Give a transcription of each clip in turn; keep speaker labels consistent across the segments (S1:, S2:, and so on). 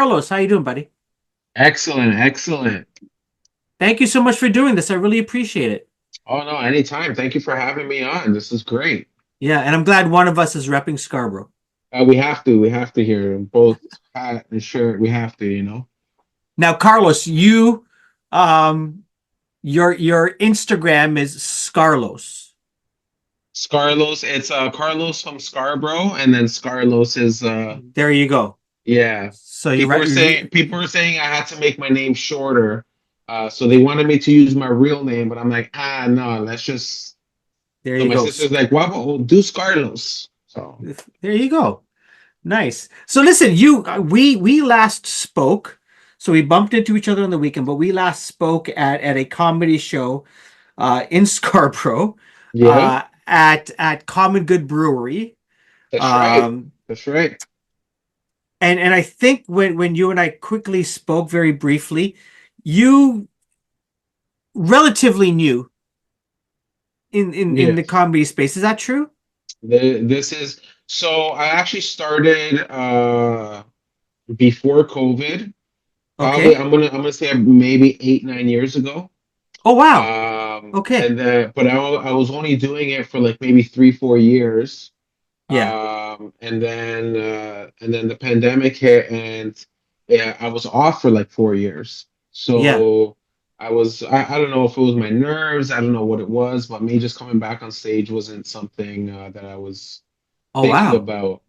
S1: Carlos. How you doing, buddy?
S2: Excellent, excellent.
S1: Thank you so much for doing this. I really appreciate it.
S2: Oh no, anytime. Thank you for having me on. This is great.
S1: Yeah, and I'm glad one of us is repping Scarborough.
S2: We have to hear both hat and shirt. We have to.
S1: Now, Carlos, um, your Instagram is Scarlos.
S2: Scarlos, it's Carlos from Scarborough, and then Scarlos is
S1: There you go.
S2: yeah.
S1: So you're
S2: People
S1: right.
S2: were saying people were saying I had to make my name shorter. So they wanted me to use my real name, but I'm like, no, let's just
S1: There
S2: so
S1: you
S2: my
S1: go.
S2: sister's like, well, do Scarlos. So
S1: There you go. Nice. So listen, we last spoke. So we bumped into each other on the weekend, but we last spoke at a comedy show in Scarborough
S2: yeah,
S1: at Common Good Brewery.
S2: that's right.
S1: Um,
S2: That's right.
S1: and I think when you and I quickly spoke very briefly, you relatively new in the
S2: Yes.
S1: comedy space. Is that true?
S2: This is so I actually started before COVID. Probably
S1: Okay.
S2: I'm gonna say maybe 8, 9 years ago.
S1: Oh wow. Okay.
S2: And then but I was only doing it for like maybe 3, 4 years.
S1: Yeah.
S2: And then the pandemic hit and yeah, I was off for like 4 years.
S1: Yeah.
S2: So I don't know if it was my nerves, I don't know what it was, but me just coming back on stage wasn't something that I was
S1: Oh
S2: thinking
S1: wow.
S2: about.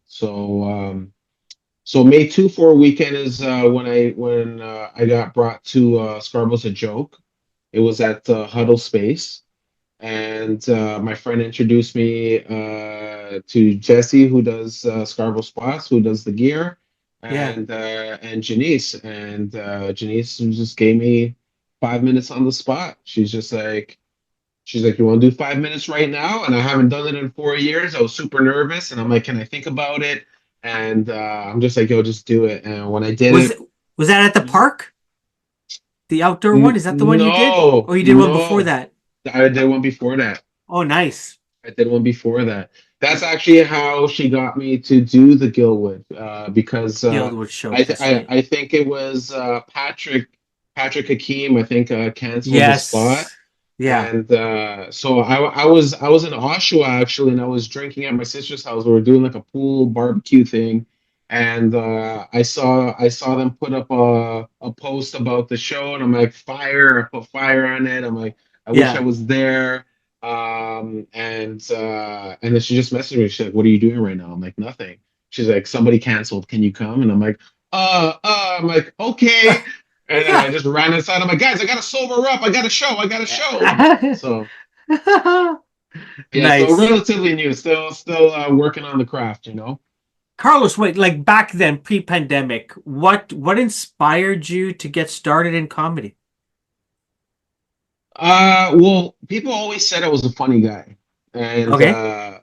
S2: So May 2 for a weekend is when I got brought to Scarborough's a joke. It was at Huddle Space, and my friend introduced me to Jesse, who does Scarborough Spots, who does the gear,
S1: Yeah.
S2: and Janice, and Janice just gave me 5 minutes on the spot. She's like, you want to do 5 minutes right now? And I haven't done it in 4 years. I was super nervous, and I'm like, can I think about it? And I'm just like, yo, just do it. And when I did
S1: Was
S2: it,
S1: it was that at the park? The outdoor one? Is that the one you did?
S2: no,
S1: Or you did one before
S2: no,
S1: that?
S2: I did one before that.
S1: Oh, nice.
S2: I did one before that. That's actually how she got me to do the Gilwood, because
S1: Guildwood Showcase, right?
S2: I think it was Patrick Hakeem. I think canceled the spot,
S1: Yes. Yeah.
S2: and so I was in Oshawa actually, and I was drinking at my sister's house. We were doing like a pool barbecue thing, and I saw them put up a post about the show, and I'm like, fire! I put fire on it. I'm like, I wish I
S1: Yeah.
S2: was there. And then she just messaged me. She's like, "What are you doing right now?" I'm like, "Nothing." She's like, "Somebody canceled. Can you come?" And I'm like, I'm like, "Okay." And then I just ran inside. I'm like, "Guys, I gotta sober up. I got a show. I got a show." So yeah, so
S1: Nice.
S2: relatively new. Still working on the craft.
S1: Carlos, wait, like back then, pre-pandemic, what inspired you to get started in comedy?
S2: Well, people always said I was a funny guy, and
S1: Okay.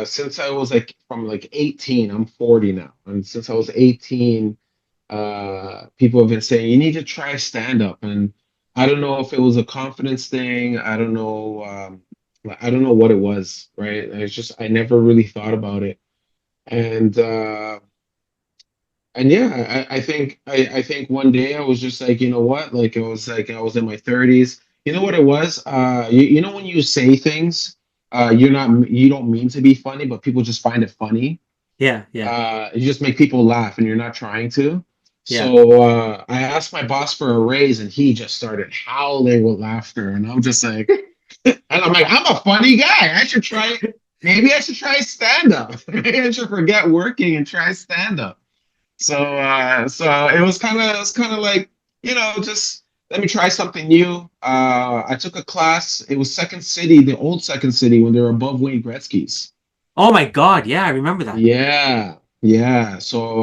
S2: since I was like from like 18, I'm 40 now, and since I was 18, people have been saying you need to try stand up, and I don't know if it was a confidence thing. I don't know. I don't know what it was, right? It's just I never really thought about it, and yeah, I think one day I was just like, you know what? Like it was like I was in my 30s. You know what it was? You know when you say things, you don't mean to be funny, but people just find it funny.
S1: Yeah, yeah,
S2: You just make people laugh, and you're not trying to.
S1: yeah.
S2: So I asked my boss for a raise, and he just started howling with laughter, and I'm just like, and I'm like, I'm a funny guy. I should try. Maybe I should try stand up. Maybe I should forget working and try stand up. So it was kind of like, just let me try something new. I took a class. It was Second City, the old Second City when they were above Wayne Gretzky's.
S1: Oh my God, yeah, I remember that.
S2: Yeah, yeah. So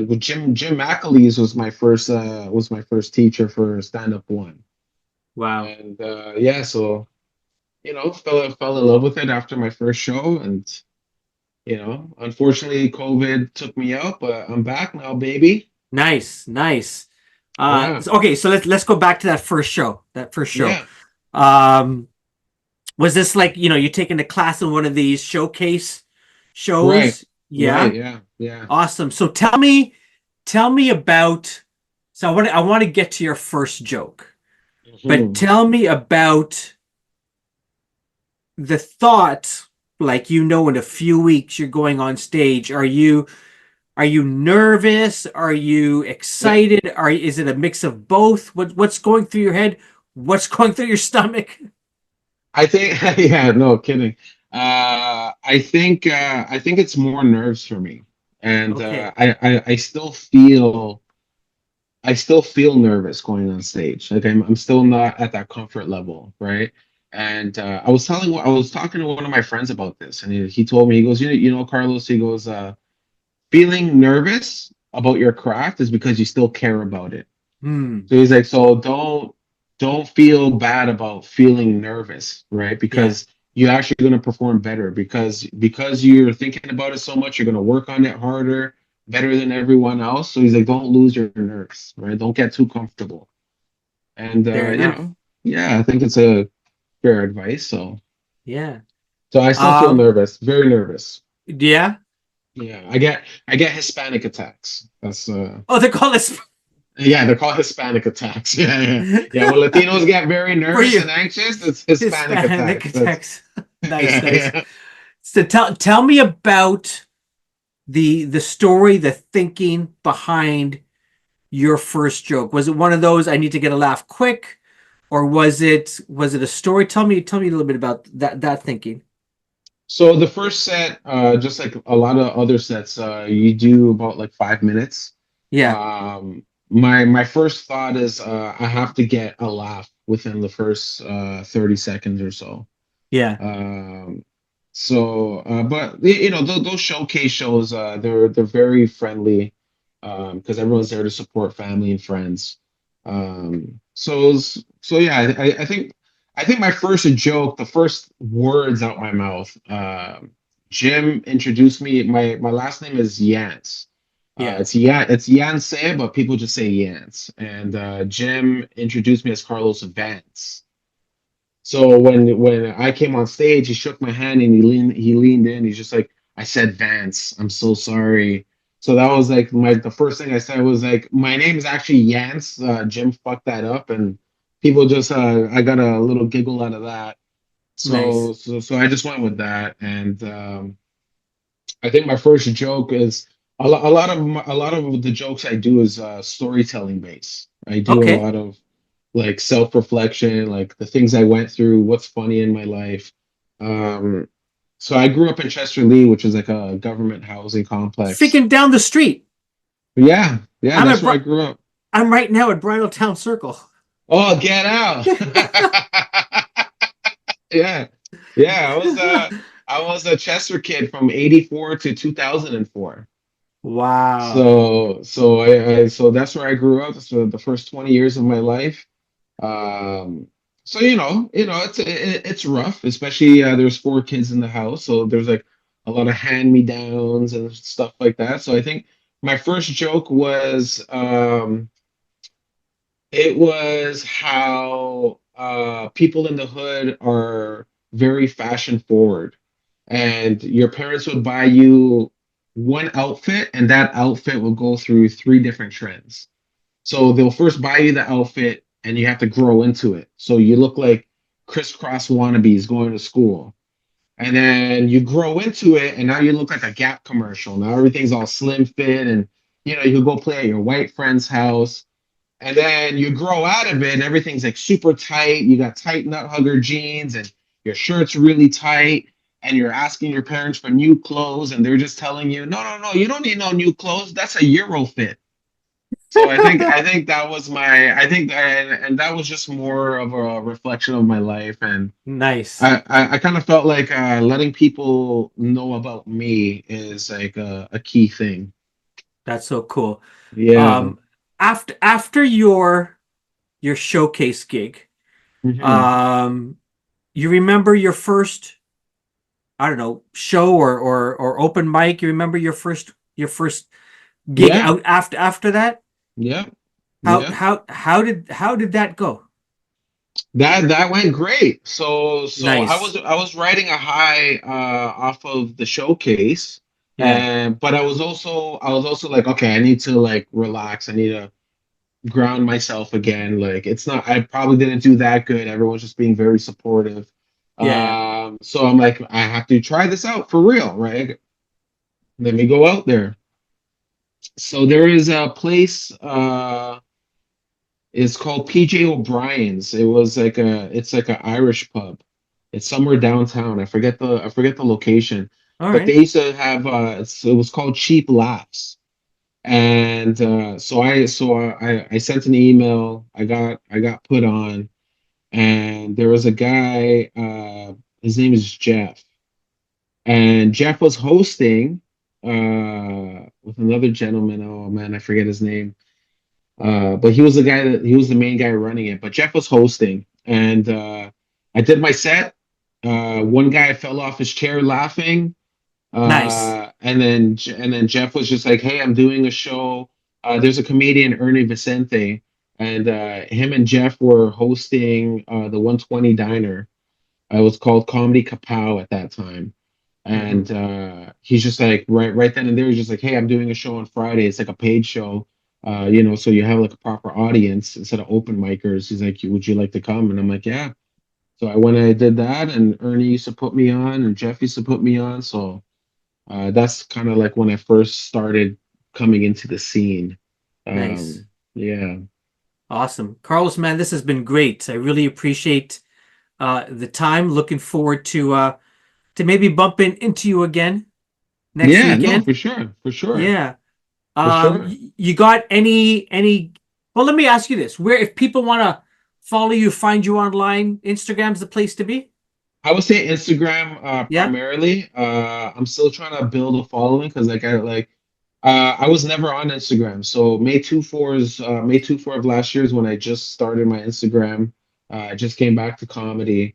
S2: with Jim McAleese was my first teacher for stand up one,
S1: Wow.
S2: and yeah, so fell in love with it after my first show, and unfortunately, COVID took me out, but I'm back now, baby.
S1: Nice, nice.
S2: Yeah,
S1: Okay, so let's go back to that first show. That first show.
S2: yeah.
S1: Um, was this like, you taking a class in one of these showcase
S2: Right,
S1: shows?
S2: right,
S1: Yeah.
S2: yeah, yeah.
S1: Awesome. So tell me about. So I want to get to your first joke, but
S2: Mhm.
S1: tell me about the thought. Like in a few weeks you're going on stage. Are you nervous? Are you
S2: Yeah,
S1: excited? Is it a mix of both? What's going through your head? What's going through your stomach?
S2: I think. Yeah, no kidding. I think it's more nerves for me, and
S1: Okay.
S2: I still feel nervous going on stage. Like I'm still not at that comfort level, right? And I was talking to one of my friends about this, and he told me, he goes, you know, Carlos, he goes, feeling nervous about your craft is because you still care about it.
S1: Hmm.
S2: So he's like, so don't feel bad about feeling nervous, right?
S1: Yeah.
S2: Because you're actually going to perform better because you're thinking about it so much, you're going to work on it harder, better than everyone else. So he's like, don't lose your nerves, right? Don't get too comfortable. And
S1: Fair
S2: you
S1: enough.
S2: know, yeah, I think it's a fair advice.
S1: Yeah.
S2: So I still feel
S1: Um.
S2: nervous, very nervous.
S1: Yeah.
S2: Yeah, I get Hispanic attacks. That's
S1: Oh, they call this
S2: Yeah, they're called Hispanic attacks. Yeah, yeah, yeah. When Latinos get very
S1: for
S2: nervous
S1: you.
S2: and anxious, it's Hispanic
S1: Hispanic
S2: attacks. That's
S1: attacks. Nice,
S2: yeah,
S1: nice.
S2: yeah.
S1: So tell me about the story, the thinking behind your first joke. Was it one of those I need to get a laugh quick, or was it a story? Tell me a little bit about that thinking.
S2: So the first set, just like a lot of other sets, you do about like 5 minutes.
S1: Yeah,
S2: My first thought is I have to get a laugh within the first 30 seconds or so.
S1: yeah,
S2: Um, but you know, those showcase shows, they're very friendly, because everyone's there to support family and friends. So yeah, I think my first joke, the first words out my mouth, Jim introduced me. My last name is Yance.
S1: yeah.
S2: It's Yance, but people just say Yance. And Jim introduced me as Carlos Vance. So when I came on stage, he shook my hand and he leaned in. He's just like, I said Vance. I'm so sorry. So that was like the first thing I said was like, my name is actually Yance. Jim fucked that up, and people just I got a little giggle out of that.
S1: Nice.
S2: So I just went with that, and I think my first joke is a lot of the jokes I do is storytelling based. I do a
S1: Okay.
S2: lot of like self-reflection, like the things I went through, what's funny in my life. Um, so I grew up in Chester Lee, which is like a government housing complex.
S1: Freaking down the street.
S2: But yeah, yeah,
S1: I'm
S2: that's
S1: at
S2: where I grew up.
S1: I'm right now at Bridal Town Circle.
S2: Oh, get out! Yeah, yeah. I was a Chester kid from '84 to 2004.
S1: Wow.
S2: So that's where I grew up. So the first 20 years of my life. Um, so it's rough, especially there's four kids in the house, so there's like a lot of hand-me-downs and stuff like that. So I think my first joke was it was how people in the hood are very fashion forward, and your parents would buy you one outfit, and that outfit will go through three different trends. So they'll first buy you the outfit and you have to grow into it. So you look like crisscross wannabes going to school. And then you grow into it and now you look like a Gap commercial. Now everything's all slim fit and you can go play at your white friend's house. And then you grow out of it and everything's like super tight. You got tight nut hugger jeans and your shirt's really tight. And you're asking your parents for new clothes and they're just telling you, no, no, no, you don't need no new clothes. That's a Euro fit. So I think that was my I think and that was just more of a reflection of my life, and
S1: Nice.
S2: I kind of felt like letting people know about me is like a key thing.
S1: That's so cool.
S2: Yeah.
S1: Um, after your showcase gig,
S2: Hmm.
S1: um, you remember your first, I don't know, show or open mic? You remember your first gig
S2: Yeah.
S1: out after that?
S2: Yeah.
S1: How
S2: Yeah.
S1: how how did that go?
S2: That went great. So
S1: Nice.
S2: I was riding a high off of the showcase.
S1: Yeah.
S2: And but I was also like, okay, I need to like relax. I need to ground myself again. Like it's not, I probably didn't do that good. Everyone's just being very supportive.
S1: Yeah.
S2: So I'm like, I have to try this out for real, right? Let me go out there. So there is a place, it's called PJ O'Brien's. It's like an Irish pub. It's somewhere downtown. I forget the location.
S1: All
S2: But
S1: right.
S2: they used to have it was called Cheap Laughs. And I sent an email. I got put on, and there was a guy. His name is Jeff, and Jeff was hosting with another gentleman. Oh man, I forget his name. But he was the main guy running it. But Jeff was hosting, and I did my set. One guy fell off his chair laughing.
S1: Nice.
S2: And then Jeff was just like, "Hey, I'm doing a show. There's a comedian, Ernie Vicente, and him and Jeff were hosting the 120 Diner. It was called Comedy Kapow at that time.
S1: Hmm.
S2: And he's just like, right then and there, he's just like, "Hey, I'm doing a show on Friday. It's like a paid show, so you have like a proper audience instead of open micers." He's like, "Would you like to come?" And I'm like, "Yeah." So I went and I did that, and Ernie used to put me on, and Jeff used to put me on. So that's kind of like when I first started coming into the scene.
S1: Nice.
S2: Yeah.
S1: Awesome. Carlos, man, this has been great. I really appreciate the time. Looking forward to maybe bumping into you again next
S2: Yeah, no,
S1: weekend.
S2: for sure. For sure.
S1: Yeah.
S2: For sure.
S1: You got any well, let me ask you this. Where if people want to follow you, find you online, Instagram's the place to be?
S2: I would say Instagram
S1: Yeah?
S2: primarily. I'm still trying to build a following because I was never on Instagram. So May 24 of last year is when I just started my Instagram. I just came back to comedy.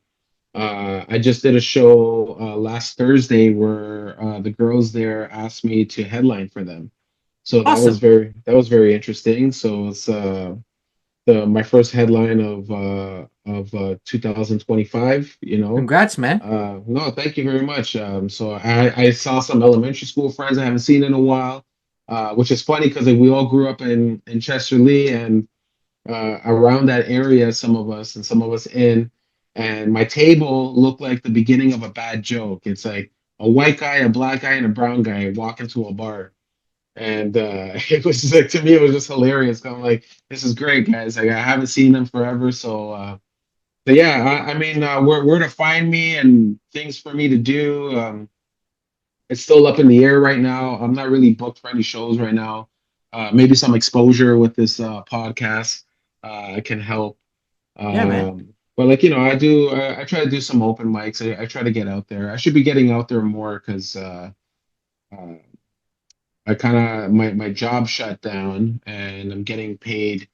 S2: I just did a show last Thursday where the girls there asked me to headline for them. So
S1: Awesome.
S2: that was very interesting. So it's the my first headline of 2025.
S1: Congrats, man.
S2: No, thank you very much. So I saw some elementary school friends I haven't seen in a while, which is funny because we all grew up in Chester Lee and around that area, some of us and some of us in. And my table looked like the beginning of a bad joke. It's like a white guy, a black guy, and a brown guy walk into a bar. And it was just like to me, it was just hilarious. I'm like, this is great, guys. Like I haven't seen them forever, so yeah. I mean, where to find me and things for me to do. It's still up in the air right now. I'm not really booked for any shows right now. Maybe some exposure with this podcast can help.
S1: Yeah, man.
S2: But I try to do some open mics. I try to get out there. I should be getting out there more because uh, I kind of my job shut down and I'm getting paid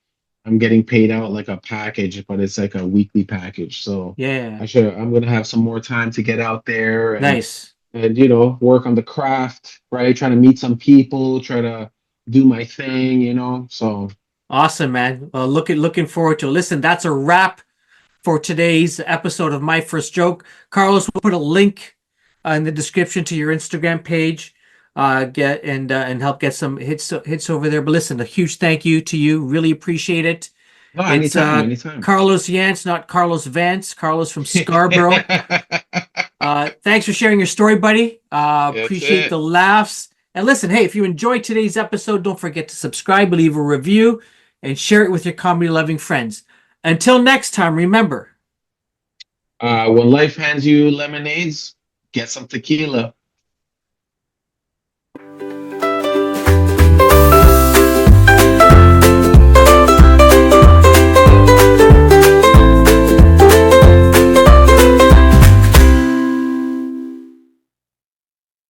S2: out like a package, but it's like a weekly package. So
S1: Yeah.
S2: I'm gonna have some more time to get out there
S1: Nice.
S2: and work on the craft, right? Try to meet some people, try to do my thing. So
S1: Awesome, man. Looking forward to it. Listen, that's a wrap for today's episode of My First Joke. Carlos will put a link in the description to your Instagram page. Get and help get some hits over there. But listen, a huge thank you to you. Really appreciate it.
S2: no,
S1: It's
S2: anytime, anytime.
S1: Carlos Yance, not Carlos Vance. Carlos from Scarborough. Thanks for sharing your story, buddy.
S2: That's
S1: Appreciate
S2: it.
S1: the laughs. And listen, hey, if you enjoyed today's episode, don't forget to subscribe, leave a review, and share it with your comedy loving friends. Until next time, remember.
S2: When life hands you lemonades, get some tequila.